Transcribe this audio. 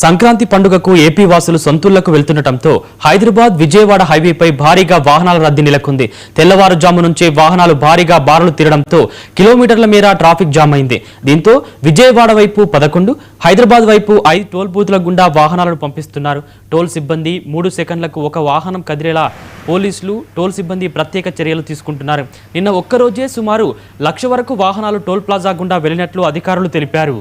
సంక్రాంతి పండుగకు ఏపీ వాసులు సొంతూళ్లకు వెళ్తుండటంతో హైదరాబాద్ విజయవాడ హైవేపై భారీగా వాహనాల రద్దీ నెలకొంది. తెల్లవారుజాము నుంచే వాహనాలు భారీగా బారులు తీరడంతో కిలోమీటర్ల మేర ట్రాఫిక్ జామ్ అయింది. దీంతో విజయవాడ వైపు 11, హైదరాబాద్ వైపు 5 టోల్ బూత్ల గుండా వాహనాలను పంపిస్తున్నారు. టోల్ సిబ్బంది 3 సెకండ్లకు ఒక వాహనం కదిలేలా పోలీసులు, టోల్ సిబ్బంది ప్రత్యేక చర్యలు తీసుకుంటున్నారు. నిన్న ఒక్కరోజే సుమారు 1,00,000 వరకు వాహనాలు టోల్ ప్లాజా గుండా వెళ్లినట్లు అధికారులు తెలిపారు.